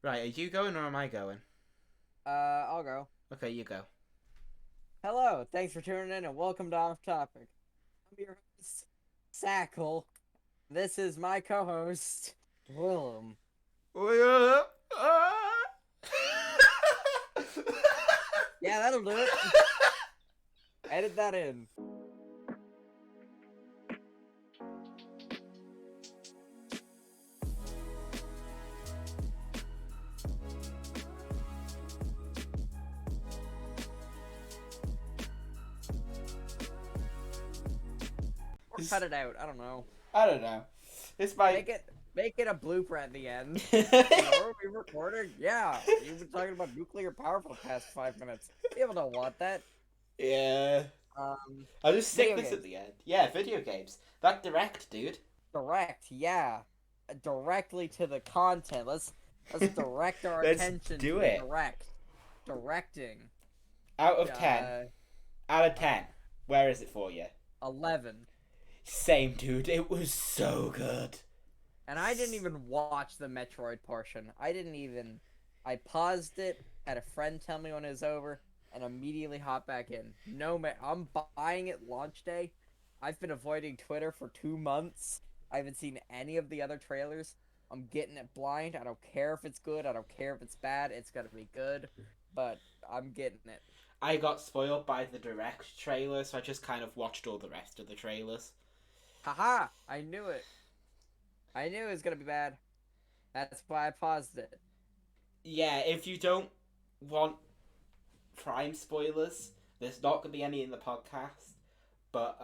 Right, are you going or am I going? I'll go. Okay, you go. Hello, thanks for tuning in and welcome to Off Topic. I'm your host, Sackle. This is my co-host, Willem. Yeah, that'll do it. Edit that in. Or cut it out. I don't know. I don't know. This might. Make it a blooper at the end. Like, Yeah, are we recording? Yeah, you've been talking about nuclear power for the past 5 minutes. People don't want that. I'll just stick Video this at games. the end. Yeah, video games. That direct, dude. Direct, yeah. Directly to the content. Let's direct our Let's attention to do the it. direct. Directing. Out of 10. Uh, Out of 10. Where is it for you? 11. Same, dude. It was so good. And I didn't even watch the Metroid portion. I paused it, had a friend tell me when it was over, and immediately hopped back in. I'm buying it launch day. I've been avoiding Twitter for 2 months. I haven't seen any of the other trailers. I'm getting it blind. I don't care if it's good. I don't care if it's bad. It's gonna be good. But I'm getting it. I got spoiled by the direct trailer, so I just kind of watched all the rest of the trailers. Haha! I knew it. I knew it was gonna be bad. That's why I paused it. Yeah, if you don't want Prime spoilers, there's not going to be any in the podcast. But,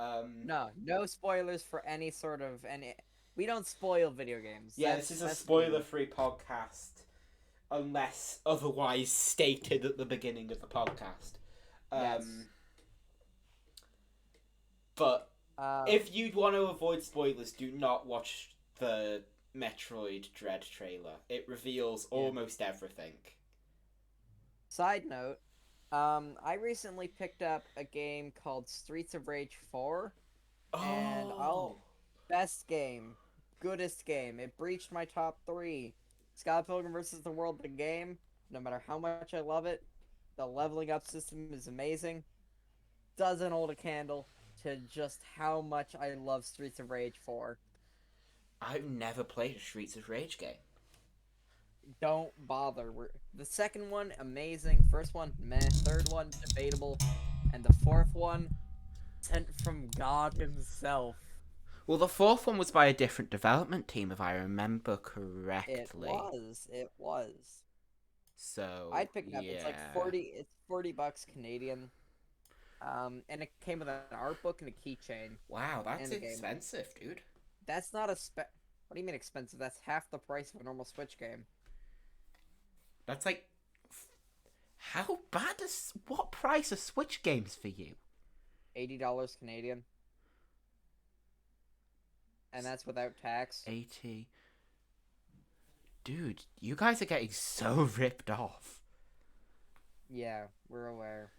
No, no spoilers for any sort of any. We don't spoil video games. yeah, this is a That's spoiler me. free podcast, unless otherwise stated at the beginning of the podcast. Yes. Um, but Uh, if you want to avoid spoilers, do not watch the Metroid Dread trailer. It reveals yeah. almost everything. Side note, I recently picked up a game called Streets of Rage 4, and Oh, best game, goodest game. It breached my top three. Scott Pilgrim vs. the World, the game. No matter how much I love it, the leveling up system is amazing. Doesn't hold a candle to just how much I love Streets of Rage 4. I've never played a Streets of Rage game. Don't bother. The second one, amazing. First one, meh. Third one, debatable. And the fourth one, sent from God himself. Well, the fourth one was by a different development team, if I remember It correctly. was. It was. So I'd pick it up. It's like yeah, 40. It's $40 Canadian. And it came with an art book and a keychain wow, that's and the game. expensive, dude. That's not a spec. What do you mean expensive? That's half the price of a normal Switch game. That's like, how bad is what price are Switch games for you? $80 Canadian, and that's without tax. 80. Dude, you guys are getting so ripped off. Yeah, we're aware.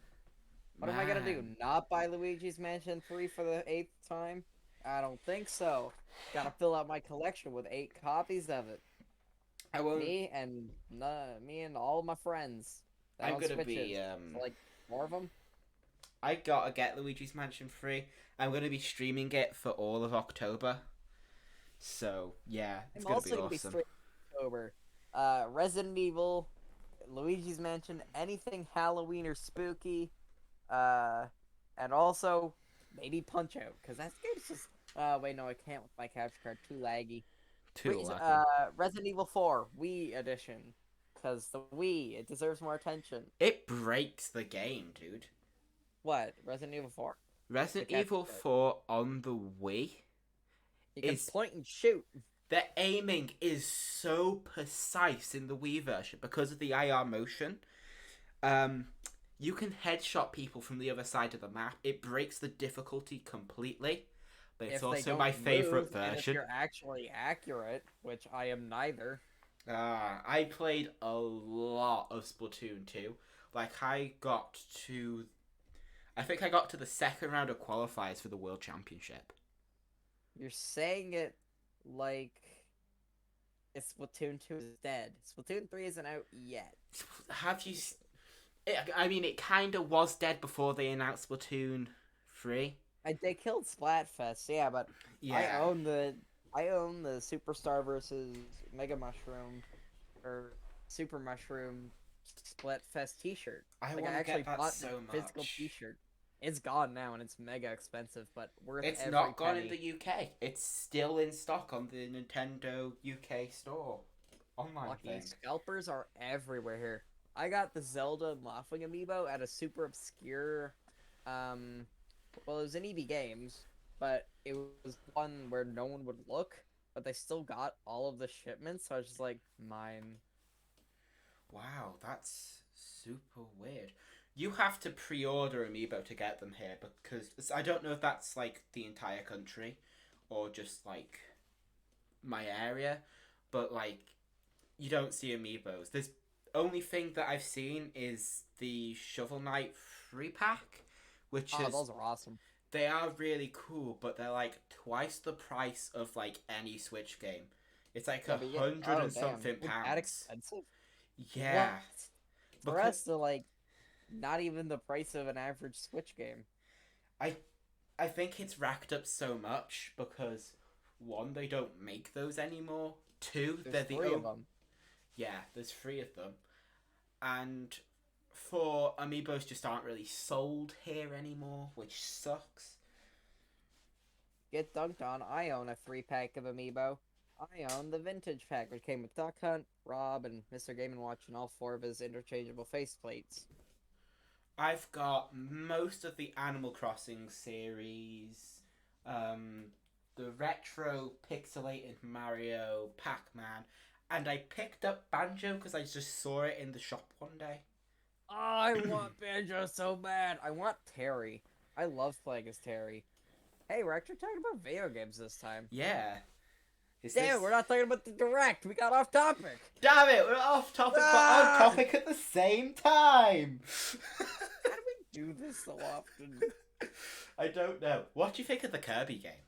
What am I gonna do? Man, Not buy Luigi's Mansion 3 for the eighth time? I don't think so. Gotta fill out my collection with 8 copies of it. I won't. Me and all my friends that I'm own gonna be Switches. So like 4 of them. I gotta get Luigi's Mansion free. I'm gonna be streaming it for all of October. So yeah, it's I'm gonna be also gonna be awesome. straight October. Resident Evil, Luigi's Mansion, anything Halloween or spooky. Uh, and also maybe Punch Out because that game's just. Wait, no, I can't with my capture card. Too laggy. Too lucky. Resident Evil 4 Wii edition, because the Wii it deserves more attention. It breaks the game, dude. What Resident Evil 4? The Resident capture Evil card. 4 on the Wii You can is point and shoot. the aiming is so precise in the Wii version because of the IR motion. Um, you can headshot people from the other side of the map. It breaks the difficulty completely, but it's If they also don't my favorite move and if version. you're actually accurate, which I am neither. I played a lot of Splatoon 2. Like I think I got to the second round of qualifiers for the World Championship. You're saying it like Splatoon 2 is dead. Splatoon 3 isn't out yet. Have you? I mean, it kind of was dead before they announced Splatoon 3. They killed Splatfest, yeah, but I Yeah, own the I own the Superstar versus Mega Mushroom or Super Mushroom Splatfest T-shirt. I Like I want to get actually that bought the so physical much. T-shirt. It's gone now and it's mega expensive, but worth It's every not gone in penny. the UK. It's still in stock on the Nintendo UK store online Lucky thing. scalpers are everywhere here. I got the Zelda Laughing Amiibo at a super obscure, um, well, it was in EB Games, but it was one where no one would look, but they still got all of the shipments. So I was just like, mine. Wow, that's super weird. You have to pre-order Amiibo to get them here because I don't know if that's like the entire country or just like my area, but like you don't see Amiibos. There's only thing that I've seen is the Shovel Knight free pack, which Oh, is those are awesome. they are really cool, but they're like twice the price of like any Switch game. It's like Yeah, a but yeah. hundred Oh, and damn, something they're that pounds. expensive? Yeah, What? For because us, they're like not even the price of an average Switch game. I I think it's racked up so much because one, they don't make those anymore. Two, There's they're the three of oh them. yeah, there's three of them, and four, amiibos just aren't really sold here anymore, which sucks. Get dunked on. I own a 3 pack of Amiibo. I own the vintage pack, which came with Duck Hunt, Rob, and Mr. Game and Watch, and all four of his interchangeable faceplates. I've got most of the Animal Crossing series, um, the retro pixelated Mario, Pac-Man, and I picked up Banjo because I just saw it in the shop one day. Oh, I want Banjo so bad. I want Terry. I love playing as Terry. Hey, we're actually talking about video games this time. Yeah, is Damn, this? we're not talking about the direct. We got off topic. Damn it, we're off topic but on Ah! topic at the same time. How do we do this so often? I don't know. What do you think of the Kirby game?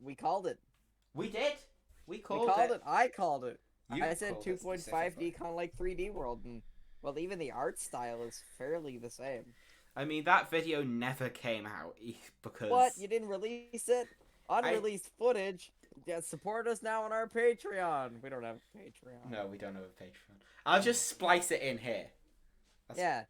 We called it. We did. We We called called it. it. I called it. You I said called it 2.5D specifically. kind of like 3D World, and well, even the art style is fairly the same. I mean, that video never came out What? because You didn't release it? I Unreleased footage? Yeah, support us now on our Patreon. We don't have a Patreon. no, we don't have a Patreon. I'll just splice it in here. That's... Yeah,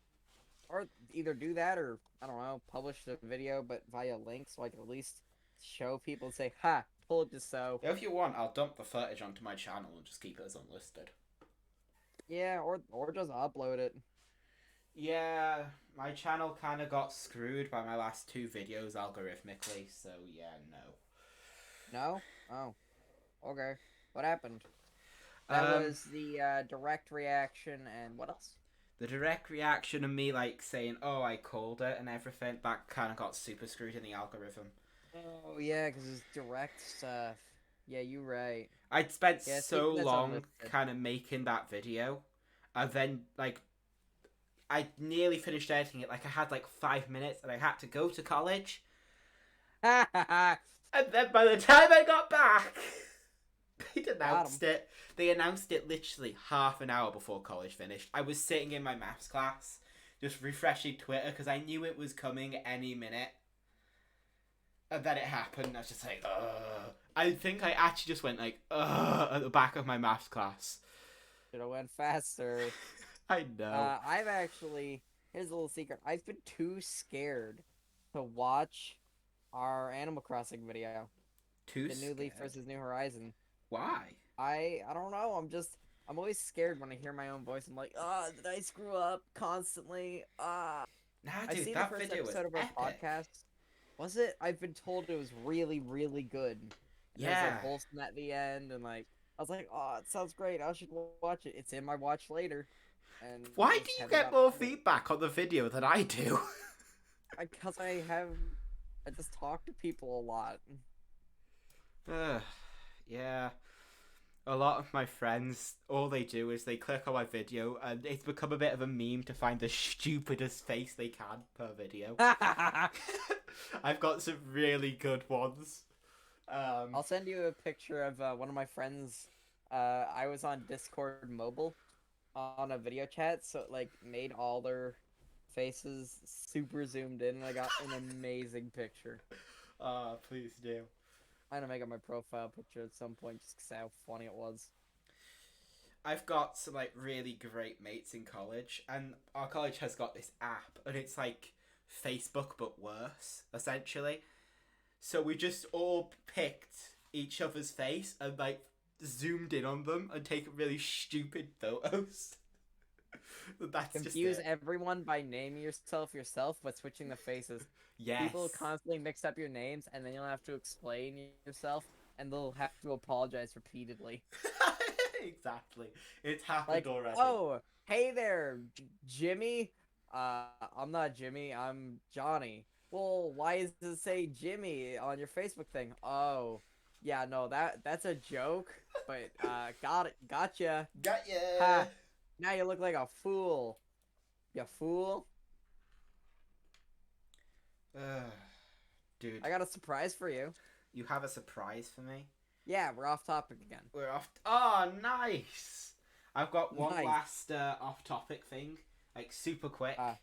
or either do that or I don't know, publish the video but via link so I can at least show people and say, "Ha, told you so." If you want, I'll dump the footage onto my channel and just keep it as unlisted. Yeah, or just upload it. Yeah, my channel kind of got screwed by my last two videos algorithmically, so yeah, no. No? Oh, okay. What happened? That Um, was the direct reaction, and what else? the direct reaction of me like saying, "Oh, I called it" and everything, that kind of got super screwed in the algorithm. Oh yeah, because it's direct stuff. Yeah, you're right. I'd spent Yeah, it's so keeping this long unlisted. kind of making that video, and then like I nearly finished editing it. Like I had like 5 minutes, and I had to go to college. Ha ha ha! And then by the time I got back, they'd Got him. announced it. They announced it literally half an hour before college finished. I was sitting in my maths class, just refreshing Twitter because I knew it was coming any minute. And then it happened. I was just like, ugh. I think I actually just went like, ugh, at the back of my maths class. Should have went faster. I know. I've actually here's a little secret. I've been too scared to watch our Animal Crossing video, Too the New Leaf scared. versus New Horizon. Why? I don't know. I'm always scared when I hear my own voice. I'm like, ah, did I screw up constantly? Ah. Nah, I dude, seen the that first video was episode of our epic. podcast. Was it? I've been told it was really, really good. And it was Yeah. like wholesome at the end, and like I was like, oh, it sounds great. I should watch it. It's in my watch later, and Why do just you haven't get gotten more to it. feedback on the video than I do? Because I just talk to people a lot. Yeah. A lot of my friends, all they do is they click on my video, and it's become a bit of a meme to find the stupidest face they can per video. I've got some really good ones. Um, I'll send you a picture of one of my friends. I was on Discord mobile on a video chat, so it like made all their faces super zoomed in, and I got an amazing picture. please do. I'm gonna make up my profile picture at some point just 'cause how funny it was. I've got some like really great mates in college, and our college has got this app, and it's like Facebook but worse, essentially. So we just all picked each other's face and like zoomed in on them and taken really stupid photos. That's just Confuse it. everyone by naming yourself, but switching the faces. People Yes. constantly mix up your names, and then you'll have to explain yourself, and they'll have to apologize repeatedly. Exactly. It's happened Like, already. oh, hey there, Jimmy. I'm not Jimmy. I'm Johnny. Well, why does it say Jimmy on your Facebook thing? Oh, yeah, no, that's a joke. But got it, gotcha. Got ya. Ha! Now you look like a fool. You fool. Ugh, dude, I got a surprise for you. you have a surprise for me? Yeah, we're off topic again. We're off. Oh, nice. I've got one Nice. last off-topic thing, like super quick. Uh,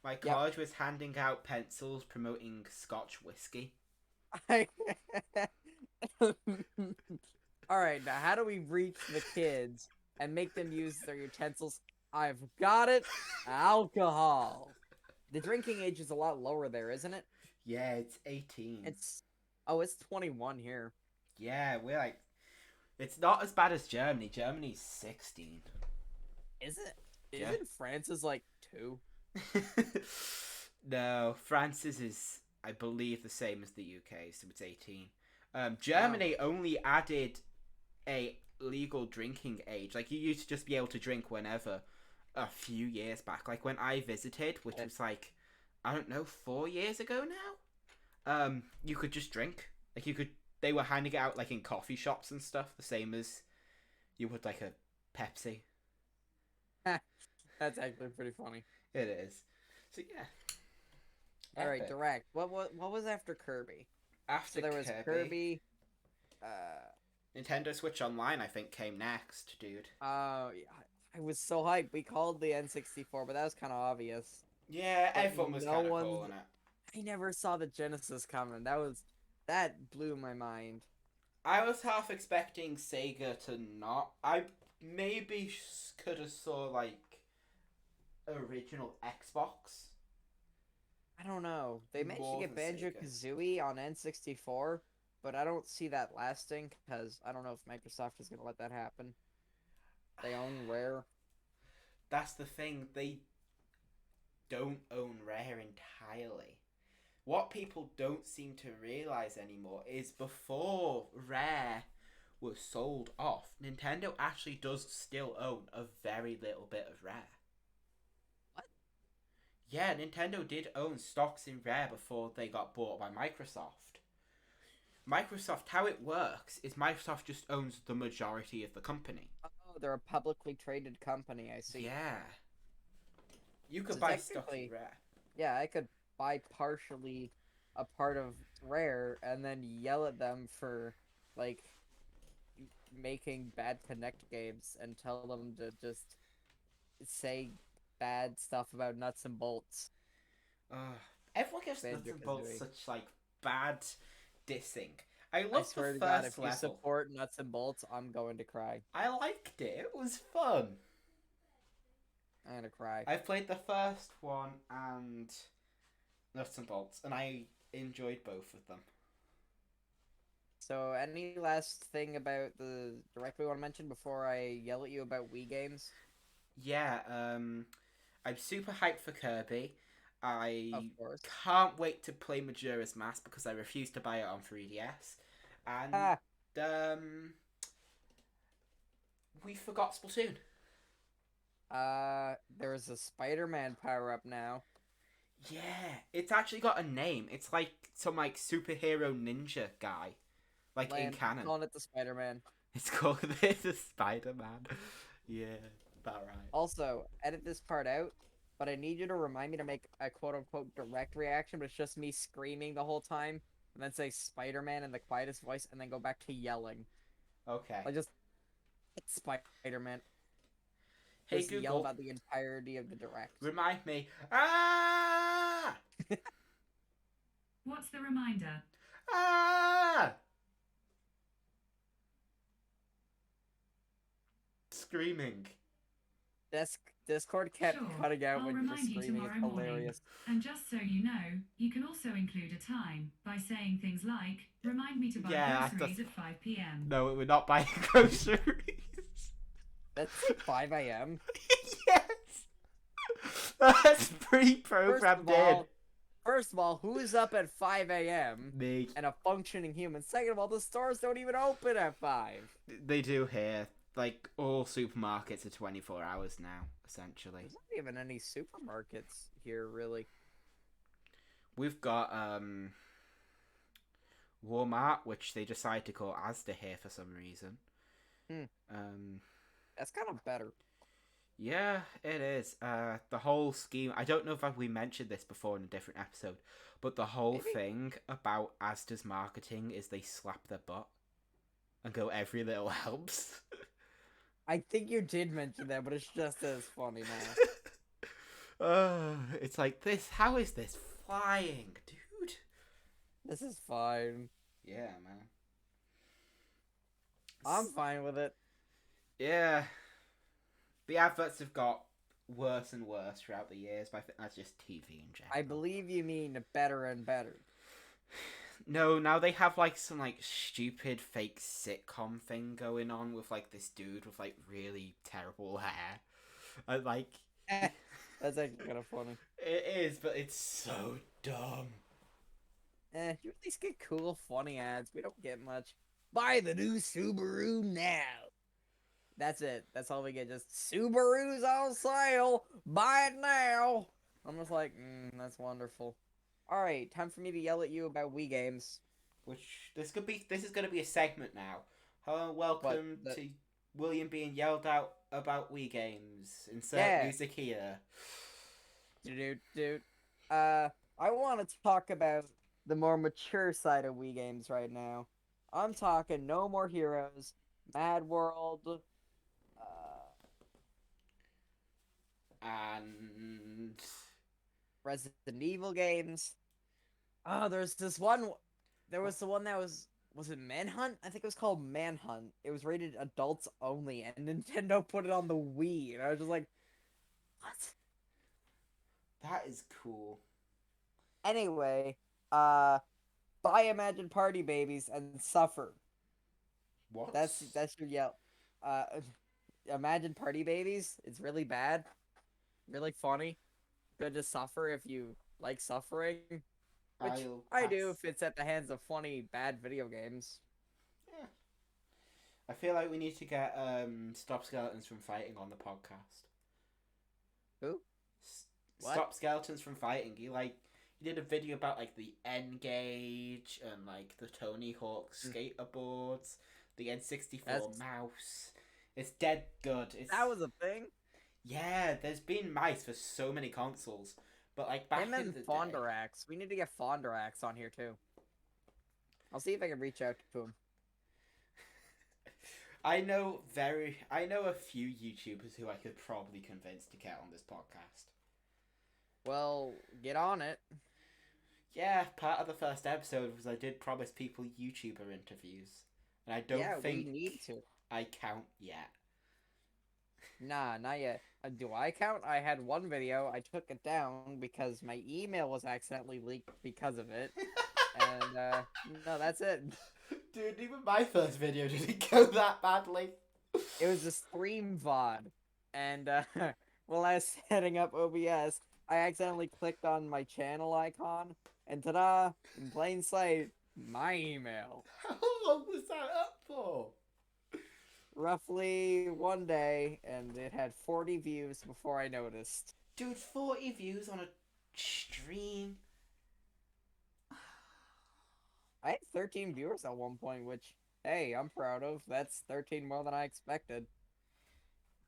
My yep. college was handing out pencils promoting Scotch whiskey. All right, now how do we reach the kids and make them use their utensils? I've got it. Alcohol. The drinking age is a lot lower there, isn't it? Yeah, it's 18. It's oh, it's 21 here. Yeah, we're like, it's not as bad as Germany. Germany's 16. Is it? Yeah. Isn't France's like 2? No, France's is, I believe, the same as the UK, so it's 18. Wow. Germany only added a legal drinking age. Like, you used to just be able to drink whenever a few years back. Like, when I visited, which was like, I don't know, 4 years ago now, you could just drink. Like, they were handing it out, like, in coffee shops and stuff, the same as you would, like, a Pepsi. That's actually pretty funny. It is. So, yeah. All right, Epic. direct. What was after Kirby? So After there was Kirby, Kirby. Nintendo Switch Online, I think, came next, dude. Yeah, I was so hyped. We called the N64, but that was kind of obvious. Yeah, But everyone was no kind of one's. calling it. I never saw the Genesis coming. That blew my mind. I was half expecting Sega to not. I maybe could have saw like original Xbox I don't know. They managed to more get than Banjo Sega. Kazooie on N64, but I don't see that lasting because I don't know if Microsoft is gonna let that happen. They own Rare. That's the thing. They don't own Rare entirely. What people don't seem to realize anymore is before Rare was sold off, Nintendo actually does still own a very little bit of Rare. What? Yeah, Nintendo did own stocks in Rare before they got bought by Microsoft. Microsoft, how it works is Microsoft just owns the majority of the company. Oh, they're a publicly traded company. I see. Yeah. You could So buy stock in technically, Rare. yeah, I could buy partially a part of Rare and then yell at them for like making bad Connect games and tell them to just say bad stuff about nuts and bolts. Ugh. Everyone gives Nuts Banjo and Bolts Kazooie. such like bad dissing. I I loved the swear to God, first if you level. support nuts and bolts, I'm going to cry. I liked it. It was fun. I'm gonna cry. I've played the first one and Nuts and Bolts, and I enjoyed both of them. So, any last thing about the direct we want to mention before I yell at you about Wii games? Yeah, I'm super hyped for Kirby. Of I course. can't wait to play Majora's Mask because I refuse to buy it on 3DS. And Ah, um, we forgot Splatoon. there's a Spider-Man power-up now. Yeah, it's actually got a name. It's like some like superhero ninja guy, like in Land, canon. calling it the Spider-Man. It's called the Spider Man. Yeah, about right. Also, edit this part out, but I need you to remind me to make a quote-unquote direct reaction, but it's just me screaming the whole time and then say Spider-Man in the quietest voice, and then go back to yelling. Okay. Like just it's Spider-Man. Hey Just yell Google, about the entirety of the direct. remind me. Ah! What's the reminder? Ah! Screaming. Discord kept Sure, cutting out I'll when you were remind you screaming. It's tomorrow morning. hilarious. And just so you know, you can also include a time by saying things like, remind me to buy Yeah, groceries at 5 p.m. no, we're not buying groceries. That's like 5 a.m. Yes! That's First of pre-programmed in. all, first of all, who's up at 5 a.m. Me. and a functioning human? Second of all, the stores don't even open at 5. They do here. Like, all supermarkets are 24 hours now, essentially. There's not even any supermarkets here, really. We've got, Walmart, which they decided to call Asda here for some reason. Hmm. Um, That's kind of better. yeah, it is. The whole scheme, I don't know if we mentioned this before in a different episode, but the whole Maybe. thing about Asda's marketing is they slap their butt and go, every little helps. I think you did mention that, but it's just as funny now. It's like this. How is this flying, dude? This is fine. Yeah, man. I'm fine with it. Yeah. The adverts have got worse and worse throughout the years, but I think that's just TV in general. I believe you mean better and better. No, now they have like some like stupid fake sitcom thing going on with like this dude with like really terrible hair. And like That's actually kind of funny. it is, but it's so dumb. You at least get cool, funny ads. We don't get much. Buy the new Subaru now. That's it. That's all we get. Just Subaru's on sale. Buy it now. I'm just like, that's wonderful. All right, time for me to yell at you about Wii games. Which this is gonna be a segment now. Hello, welcome to William being yelled out about Wii games. Insert music here. Dude. I want to talk about the more mature side of Wii games right now. I'm talking No More Heroes, Mad World, And Resident Evil games. Oh, there's this one. There was the one that was it Manhunt? I think it was called Manhunt. It was rated adults only, and Nintendo put it on the Wii, and I was just like, what? that is cool. Anyway, buy Imagine Party Babies and suffer. What? That's your yell. Imagine Party Babies. It's really bad, really funny. Good to suffer if you like suffering, which I do if it's at the hands of funny bad video games. Yeah. I feel like we need to get Stop Skeletons from Fighting on the podcast. Who? Stop Skeletons from Fighting. He did a video about like the N-Gage and like the Tony Hawk skateboards, the N64 mouse. It's dead good. That was a thing. Yeah, there's been mice for so many consoles, but like back in the day. Fonderax. We need to get Fonderax on here too. I'll see if I can reach out to him. I know a few YouTubers who I could probably convince to get on this podcast. Well, get on it. Yeah, part of the first episode was I did promise people YouTuber interviews, and I don't think we need to. I count yet. Nah, not yet. Do I count? I had one video. I took it down because my email was accidentally leaked because of it. And, no, that's it. Dude, even my first video didn't go that badly. It was a stream VOD. And, while I was setting up OBS, I accidentally clicked on my channel icon. And ta-da! In plain sight, my email. How long was that up for? Roughly one day, and it had 40 views before I noticed. Dude, 40 views on a stream? I had 13 viewers at one point, which, hey, I'm proud of. That's 13 more than I expected.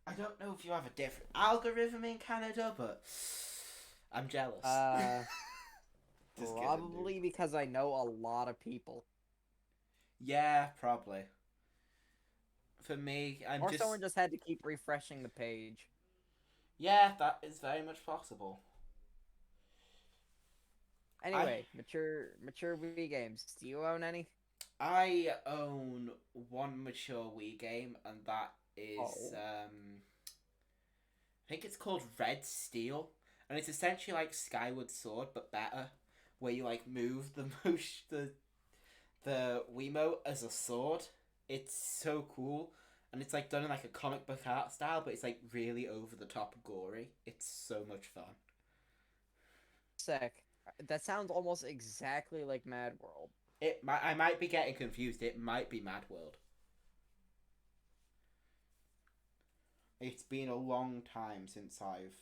I don't know if you have a different algorithm in Canada, but I'm jealous. Just kidding, dude. Probably because I know a lot of people. Yeah, probably. For me, I'm Or just. someone just had to keep refreshing the page. Yeah, that is very much possible. I Anyway, mature Wii games. Do you own any? I own one mature Wii game, and that is Oh. I think it's called Red Steel, and it's essentially like Skyward Sword but better, where you like move the the Wiimote as a sword. It's so cool, and it's like done in like a comic book art style, but it's like really over the top gory. It's so much fun. Sick. That sounds almost exactly like Mad World. I might be getting confused. It might be Mad World. It's been a long time since I've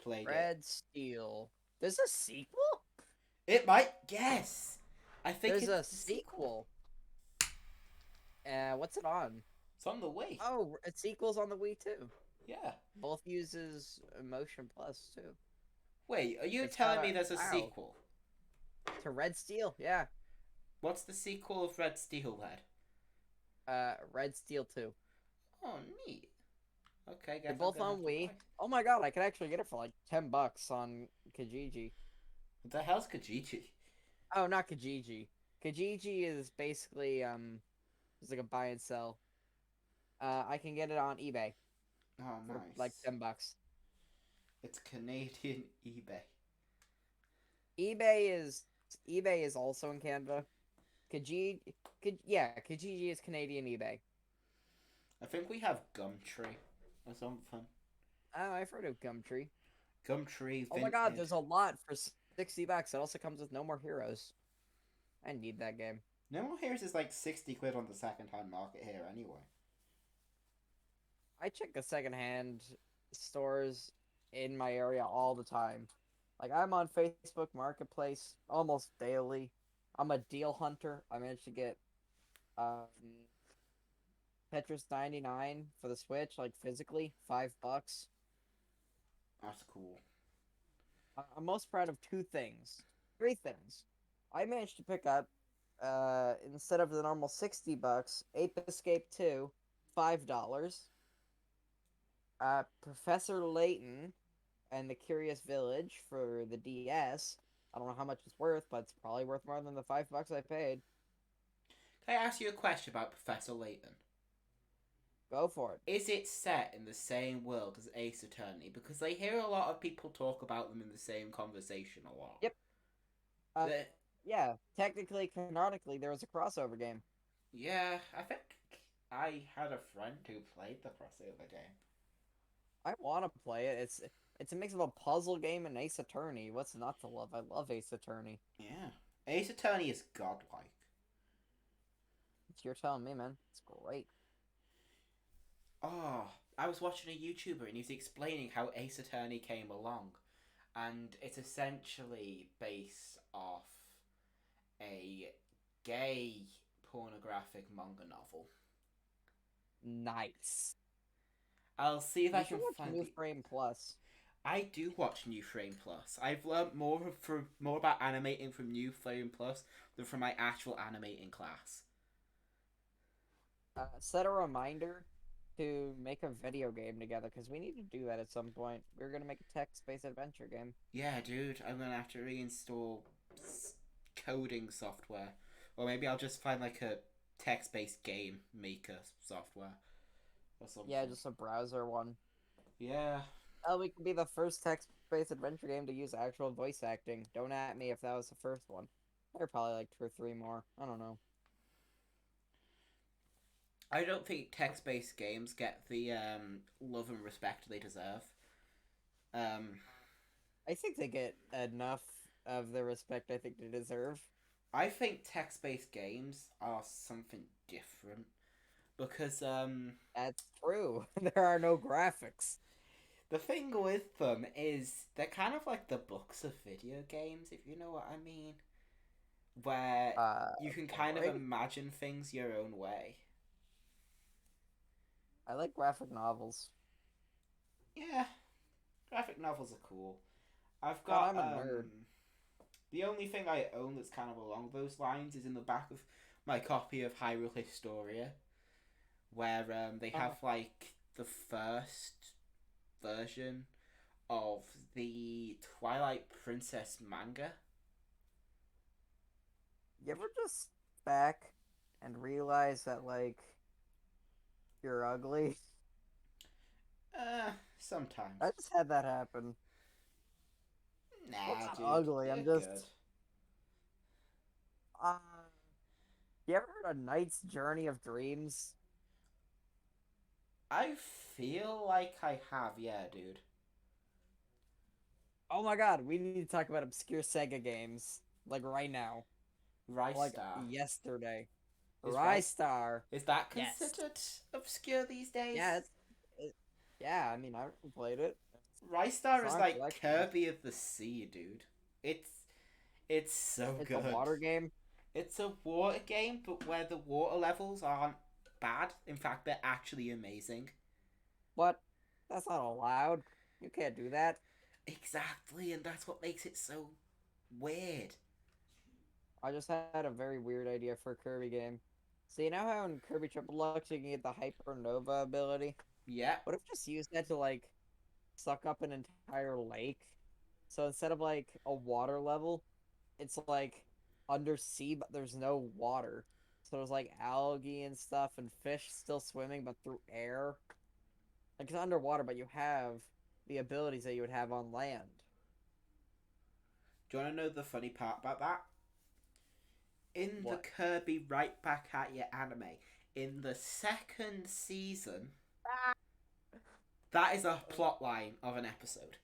played it. Red Steel. There's a sequel? It might, yes. I think There's it's a the sequel. sequel. What's it on? It's on the way. Oh, a sequel's on the Wii too. Yeah. Both uses Motion Plus too. Wait, are you It's got telling a me there's a wow sequel? to Red Steel. Yeah. What's the sequel of Red Steelhead? Red Steel 2. Oh, neat. Okay, They're guess I'm both gonna on have to Wii. buy. Oh my god, I could actually get it for like $10 on Kijiji. What the hell's Kijiji? Oh, not Kijiji. Kijiji is basically it's like a buy and sell. I can get it on eBay Oh, for like nice. $10. It's Canadian eBay. eBay is eBay is also in Canada. Kijiji is Canadian eBay. I think we have Gumtree or something. Oh, I've heard of Gumtree. Gumtree, Oh my god, Vinted. there's a lot for $60. It also comes with No More Heroes. I need that game. No More Heroes is like 60 quid on the second hand market here anyway. I check the secondhand stores in my area all the time. Like I'm on Facebook Marketplace almost daily. I'm a deal hunter. I managed to get um Tetris 99 for the Switch, like physically, $5. That's cool. I'm most proud of two things. Three things. I managed to pick up instead of the normal $60, Ape Escape 2, $5. Professor Layton and the Curious Village for the DS. I don't know how much it's worth, but it's probably worth more than the $5 I paid. Can I ask you a question about Professor Layton? Go for it. Is it set in the same world as Ace Attorney? Because I hear a lot of people talk about them in the same conversation a lot. Yep. Uh, The, yeah. Technically, canonically, there was a crossover game. yeah, I think I had a friend who played the crossover game. I want to play it. It's a mix of a puzzle game and Ace Attorney. What's not to love? I love Ace Attorney. Yeah. Ace Attorney is godlike. It's you're telling me, man. It's great. Oh, I was watching a YouTuber and he was explaining how Ace Attorney came along. And it's essentially based off a gay pornographic manga novel. Nice. I'll see if I You should can watch find New the. Frame Plus. I do watch New Frame Plus. I've learned more about animating from New Frame Plus than from my actual animating class. Set a reminder to make a video game together because we need to do that at some point. We're gonna make a text-based adventure game. Yeah, dude, I'm gonna have to reinstall coding software, or maybe I'll just find like a text-based game maker software or Yeah, something. just a browser one. Yeah, We could be the first text-based adventure game to use actual voice acting. Don't at me if that was the first one. There are probably like two or three more. I don't know. I don't think text-based games get the love and respect they deserve. Um, I think they get enough of the respect I think they deserve. I think text-based games are something different because That's true. There are no graphics. the thing with them is they're kind of like the books of video games, if you know what I mean, where Uh, you can kind of boring. imagine things your own way. I like graphic novels. Yeah, graphic novels are cool. I've God, got I'm a nerd. The only thing I own that's kind of along those lines is in the back of my copy of Hyrule Historia, where they have Oh, like the first version of the Twilight Princess manga. you ever just back and realize that like you're ugly? I Sometimes. just had that happen. Well, Nah, not dude, ugly. you're I'm good. just. Uh, you ever heard of Knight's Journey of Dreams? I feel like I have, yeah, dude. Oh my god, we need to talk about obscure Sega games like right now, like Rystar. yesterday. Is Rice Rystar, is that yes, considered obscure these yeah, days? yeah. I mean, I played it. It's Rystar is on like collections. Kirby of the Sea, dude. It's so It's a good. water game. It's a water game, but where the water levels aren't bad. In fact, they're actually amazing. What? That's not allowed. You can't do that. Exactly, and that's what makes it so weird. I just had a very weird idea for a Kirby game. So you know how in Kirby Triple Deluxe you can get the Hypernova ability? Yeah. What if just use that to like suck up an entire lake? So instead of like a water level, it's like undersea, but there's no water. So there's like algae and stuff and fish still swimming, but through air. Like it's underwater, but you have the abilities that you would have on land. Do you want to know the funny part about that? In the What? Kirby Right Back at You anime, in the second season, that is a plot line of an episode.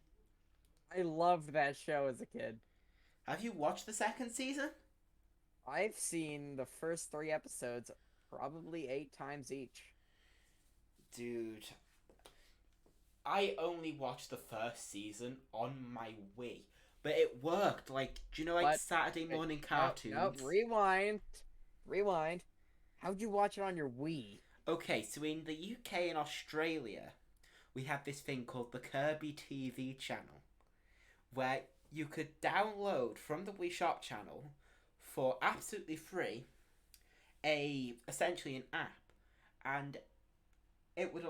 I loved that show as a kid. Have you watched the second season? I've seen the first three episodes probably 8 times each. Dude, I only watched the first season on my Wii, but it worked. Like, do you know, like But Saturday morning no, no, cartoons? rewind, rewind. How'd you watch it on your Wii? Okay, so in the UK and Australia, we had this thing called the Kirby TV channel, where you could download from the Wii Shop channel for absolutely free a essentially an app, and it would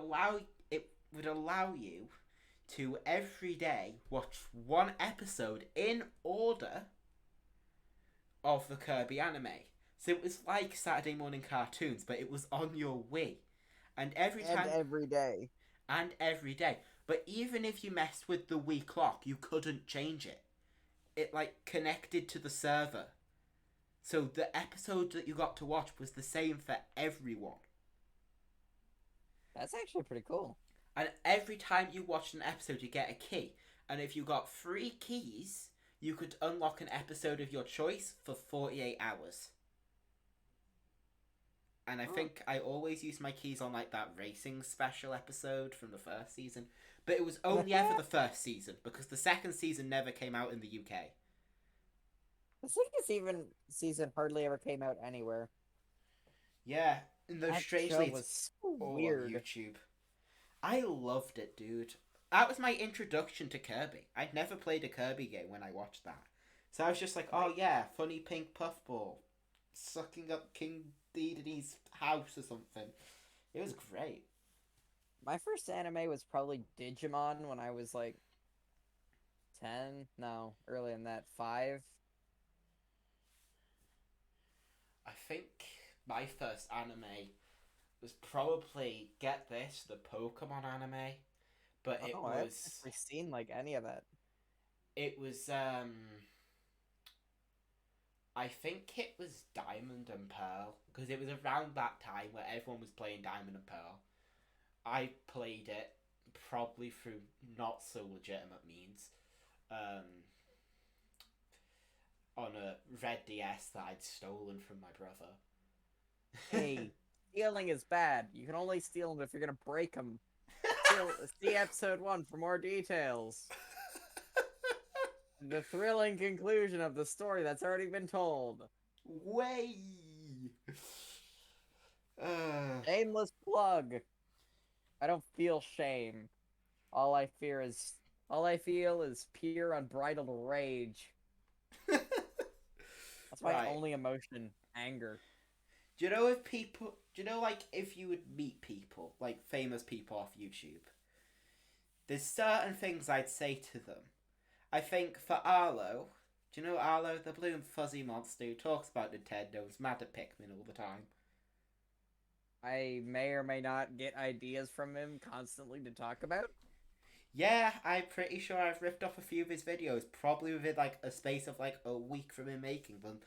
allow you to every day watch one episode in order of the Kirby anime. So it was like Saturday morning cartoons, but it was on your Wii. And every And time every day. and every day. But even if you messed with the Wii clock, you couldn't change it. It like connected to the server. So the episode that you got to watch was the same for everyone. That's actually pretty cool. And every time you watched an episode, you get a key. And if you got 3 keys, you could unlock an episode of your choice for 48 hours. And I Huh. think I always used my keys on like that racing special episode from the first season. But it was only ever the first season because the second season never came out in the UK. The second even season hardly ever came out anywhere. Yeah, and though That show strangely it's was so all on weird. YouTube. I loved it, dude. That was my introduction to Kirby. I'd never played a Kirby game when I watched that. So I was just like, My oh yeah, funny pink puffball. Sucking up King Dedede's house or something. It was great. my first anime was probably Digimon when I was like 10. No, earlier than that, 5. I think my first anime was probably, get this, the Pokemon anime. But Oh, I haven't actually seen like any of that. it was I think it was Diamond and Pearl because it was around that time where everyone was playing Diamond and Pearl. I played it probably through not so legitimate means, um, on a red DS that I'd stolen from my brother. Hey, stealing is bad. You can only steal them if you're gonna break them. See episode 1 for more details. The thrilling conclusion of the story that's already been told. Way. Uh, Shameless plug. I don't feel shame. All I fear is all I feel is pure unbridled rage. That's my Right. only emotion, anger. Do you know if people? Do you know like if you would meet people, like famous people off YouTube? There's certain things I'd say to them. I think for Arlo, do you know Arlo, the blue and fuzzy monster who talks about Nintendo, is mad at Pikmin all the time? I may or may not get ideas from him constantly to talk about. Yeah, I'm pretty sure I've ripped off a few of his videos, probably within like a space of like a week from him making them.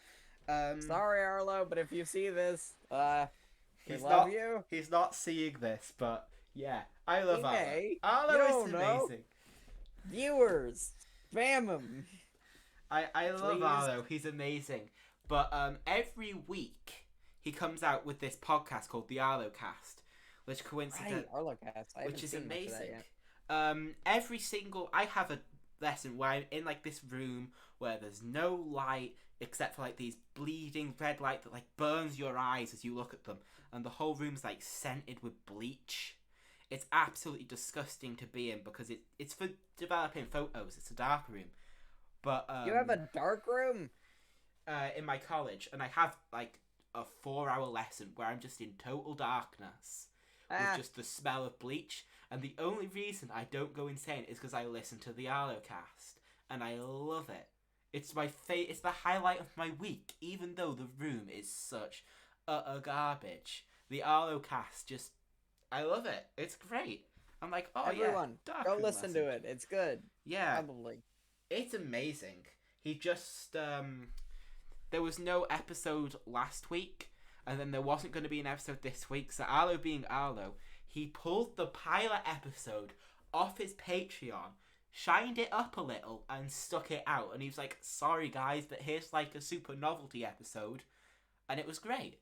Um, Sorry, Arlo, but if you see this, we he's love not you. he's not seeing this, but yeah, I love He Arlo. may. You Arlo is don't know. amazing. Viewers, spam him, I love please. Arlo. He's amazing. But every week he comes out with this podcast called the Arlo Cast, which Right, Arlo cast. I which haven't is seen much of that amazing. yet. Every single I have a lesson where I'm in like this room where there's no light except for like these bleeding red light that like burns your eyes as you look at them, and the whole room's like scented with bleach. It's absolutely disgusting to be in because it's for developing photos. It's a dark room, but You have a dark room? in my college, and I have like a 4 hour lesson where I'm just in total darkness with Ah, just the smell of bleach. And the only reason I don't go insane is because I listen to the Arlo cast, and I love it. It's my It's the highlight of my week, even though the room is such utter garbage. The Arlo cast just, I love it. It's great. I'm like, oh yeah, everyone, go darkroom listen lesson. to it. It's good. Yeah, Probably. it's amazing. He just there was no episode last week, and then there wasn't going to be an episode this week. So Arlo being Arlo, he pulled the pilot episode off his Patreon, shined it up a little, and stuck it out. And he was like, "Sorry guys, but here's like a super novelty episode," and it was great.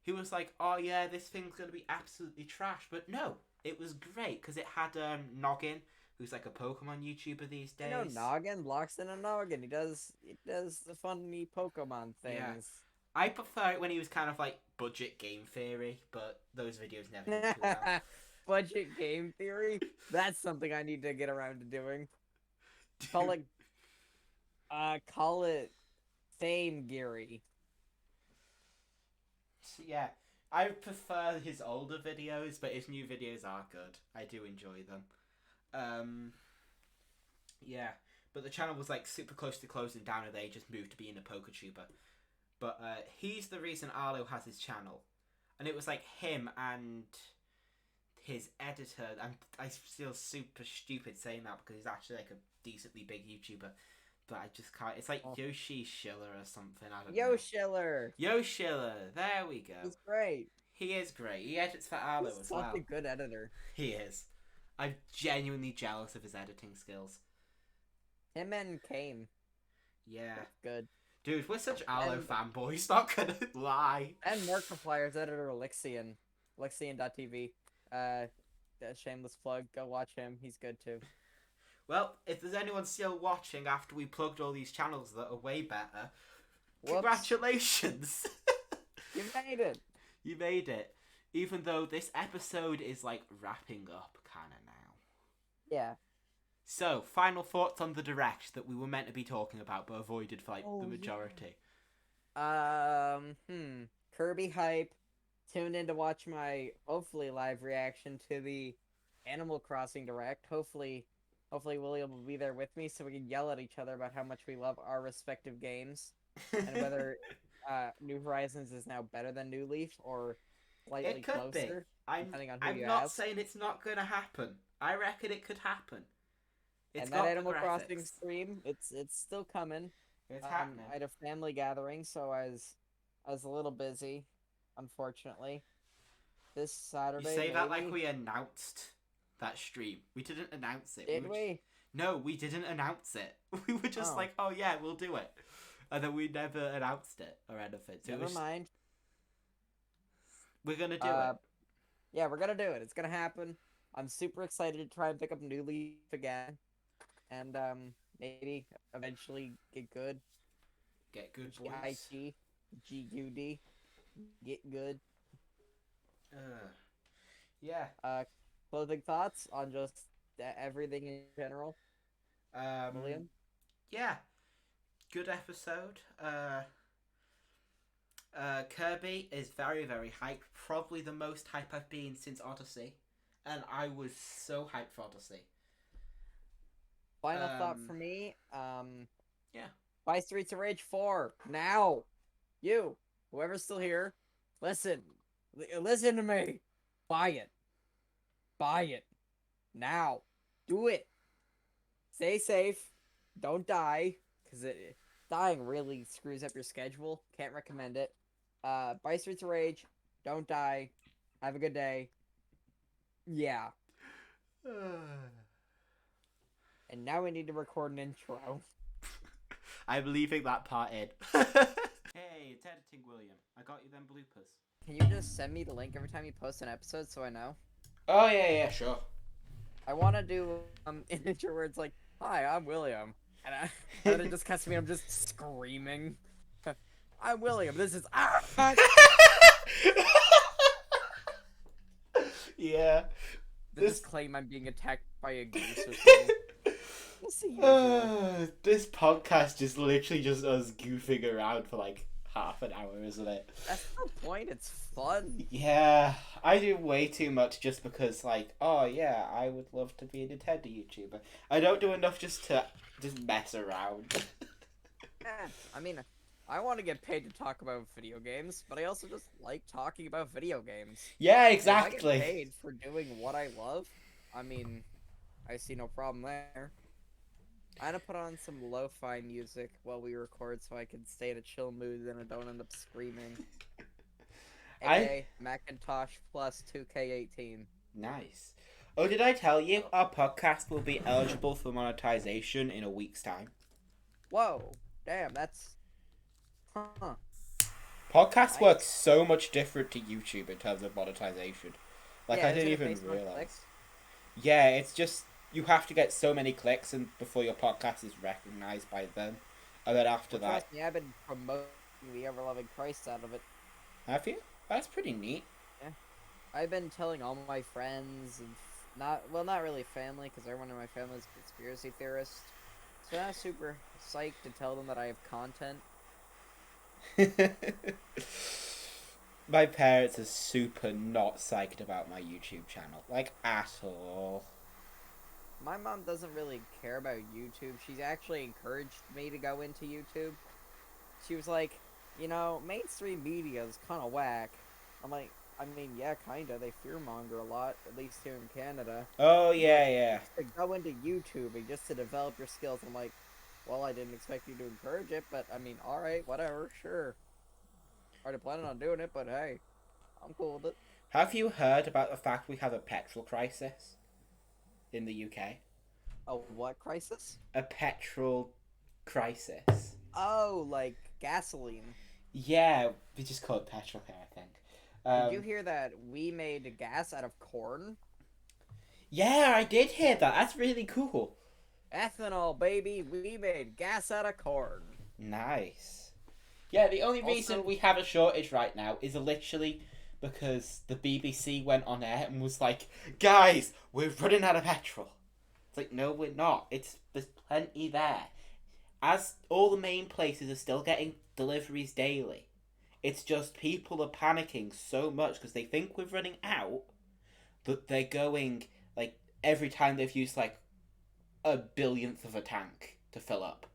He was like, "Oh yeah, this thing's going to be absolutely trash," but no, it was great because it had Noggin, who's like a Pokemon YouTuber these I know days. Noggin, locks in a Noggin. He does the funny Pokemon Yeah. things. I prefer it when he was kind of like budget game theory, but those videos never did too well. Budget game theory. That's something I need to get around to doing. Call it call it Fame Geary. Yeah, I prefer his older videos, but his new videos are good. I do enjoy them. Um, yeah, but the channel was like super close to closing down, and they just moved to being a poker tuber. But he's the reason Arlo has his channel, and it was like him and his editor. I feel super stupid saying that because he's actually like a decently big YouTuber, but I just can't. It's like Oh. Yoshi Schiller or something. I don't Yo know. Schiller. Yo Schiller. There we go. He's great. He is great. He edits for Arlo He's as such well. a good editor. He is. I'm genuinely jealous of his editing skills. Him and Kane. Yeah. Both good. Dude, we're such Arlo And- fanboys, not gonna lie. And Markiplier's editor Lixian. Lixian.tv. A shameless plug. Go watch him. He's good too. Well, if there's anyone still watching after we plugged all these channels that are way better, Whoops. congratulations! You made it. You made it. Even though this episode is like wrapping up kinda now. Yeah. So, final thoughts on the direct that we were meant to be talking about but avoided for like Oh, the yeah. majority. Kirby hype. Tune in to watch my hopefully live reaction to the Animal Crossing direct. Hopefully William will be there with me so we can yell at each other about how much we love our respective games and whether New Horizons is now better than New Leaf or slightly It could be. closer. Depending on who I'm you not ask. saying it's not gonna happen. I reckon it could happen. It's And got that the Animal Crossing graphics. stream, it's still coming. It's happening. I had a family gathering, so I was a little busy, unfortunately. This Saturday, You say that like maybe? we announced that stream. We didn't announce it. Did were we? No, we didn't announce it. We were just Oh. like, oh yeah, we'll do it. And then we never announced it or anything. So it Never was, mind. we're gonna do Uh, it. Yeah, we're gonna do it. It's gonna happen. I'm super excited to try and pick up New Leaf again, and maybe eventually get good. Get good boys. GIT, GUD, get good. Yeah. Closing thoughts on just everything in general, William? Yeah. Good episode. Kirby is very, very hype. Probably the most hype I've been since Odyssey. And I was so hyped for Odyssey. Final thought for Um, me. yeah. Buy Streets of Rage 4 now. You, whoever's still here, listen, listen to me. Buy it. Buy it now. Do it. Stay safe. Don't die, because dying really screws up your schedule. Can't recommend it. Buy Streets of Rage. Don't die. Have a good day. Yeah. And now we need to record an intro. I'm leaving that part in. Hey, it's editing, William. I got you them bloopers. Can you just send me the link every time you post an episode so I know? Oh, yeah, sure. I want to do an intro where it's like, "Hi, I'm William," and it just cuts to me. I'm just screaming. I'm William. This is Yeah. Just claim I'm being attacked by a goose or something. What's the usual? This podcast just literally just us goofing around for like half an hour, isn't it? That's the point. It's fun. Yeah, I do way too much just because, like, oh yeah, I would love to be a Nintendo YouTuber. I don't do enough just to just mess around. I mean, I want to get paid to talk about video games, but I also just like talking about video games. Yeah, If I exactly. get paid for doing what I love, I mean, I see no problem there. I'm gonna put on some lo-fi music while we record so I can stay in a chill mood and I don't end up screaming. AKA Macintosh plus 2K18. Nice. Oh, did I tell you our podcast will be eligible for monetization in a week's time? Whoa, damn, that's... Huh. Podcasts work Nice. so much different to YouTube in terms of monetization. Like, Yeah, I isn't didn't it even based on realize. clicks? Yeah, it's just you have to get so many clicks and before your podcast is recognized by them, and then after Well, that, trust me, I've been promoting the ever-loving Christ out of it. have you? That's pretty neat. I've been telling all my friends and not really family because everyone in my family is a conspiracy theorist. So I'm super psyched to tell them that I have content. My parents are super not psyched about my YouTube channel, like at all. My mom doesn't really care about YouTube. She's actually encouraged me to go into YouTube. She was like, mainstream media is kind of whack. I'm like, I mean, yeah, kinda. They fearmonger a lot, at least here in Canada. Oh She's like, yeah. to go into YouTube and just to develop your skills. I'm like, well, I didn't expect you to encourage it, but I mean, all right, whatever, sure. Already planning on doing it, but hey, I'm cool with it. Have you heard about the fact we have a petrol crisis in the UK? A what crisis? A petrol crisis. Oh, like gasoline. Yeah, we just call it petrol here, I think. Did you hear that we made gas out of corn? Yeah, I did hear that. That's really cool. Ethanol, baby. We made gas out of corn. Nice. Yeah, the only Also- reason we have a shortage right now is literally because the BBC went on air and was like, guys, we're running out of petrol. It's like, no, we're not. There's plenty there. As all the main places are still getting deliveries daily, it's just people are panicking so much because they think we're running out that they're going, like, every time they've used, like, a billionth of a tank to fill up.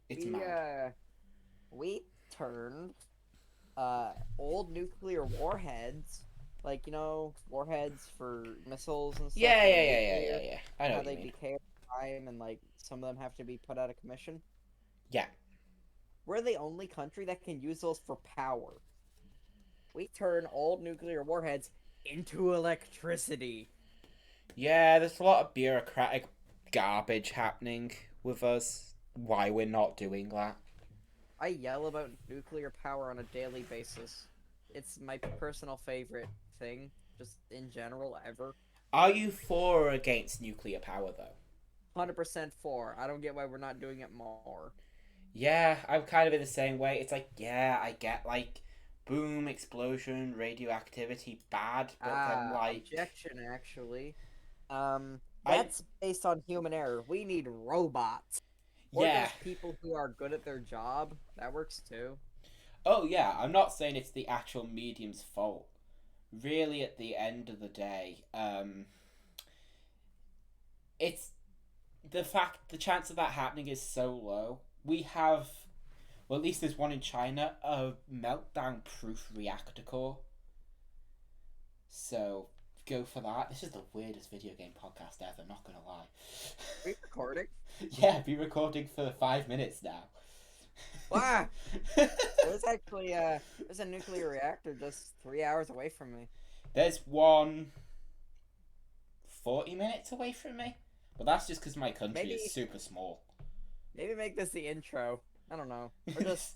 It's mad. We turned old nuclear warheads, like warheads for missiles and stuff. Yeah. I know How what they you mean. decay over time, and like some of them have to be put out of commission. Yeah. We're the only country that can use those for power. We turn old nuclear warheads into electricity. Yeah, there's a lot of bureaucratic garbage happening with us. Why we're not doing that. I yell about nuclear power on a daily basis. It's my personal favorite thing, just in general, ever. Are you for or against nuclear power, though? 100% for. I don't get why we're not doing it more. Yeah, I'm kind of in the same way. It's like, yeah, I get, like, boom, explosion, radioactivity, bad, but then, like... Objection, actually. That's based on human error. We need robots. Or Yeah. just people who are good at their job. That works too. Oh yeah, I'm not saying it's the actual medium's fault. Really, at the end of the day, it's the chance of that happening is so low. We have, well, at least there's one in China, a meltdown proof reactor core. So go for that. This is the weirdest video game podcast ever, not gonna lie. We recording? Yeah, be recording for 5 minutes now. Wow. There's actually there's a nuclear reactor just 3 hours away from me. There's one 40 minutes away from me. But that's just because my country Maybe is super small. maybe make this the intro. I don't know. Or just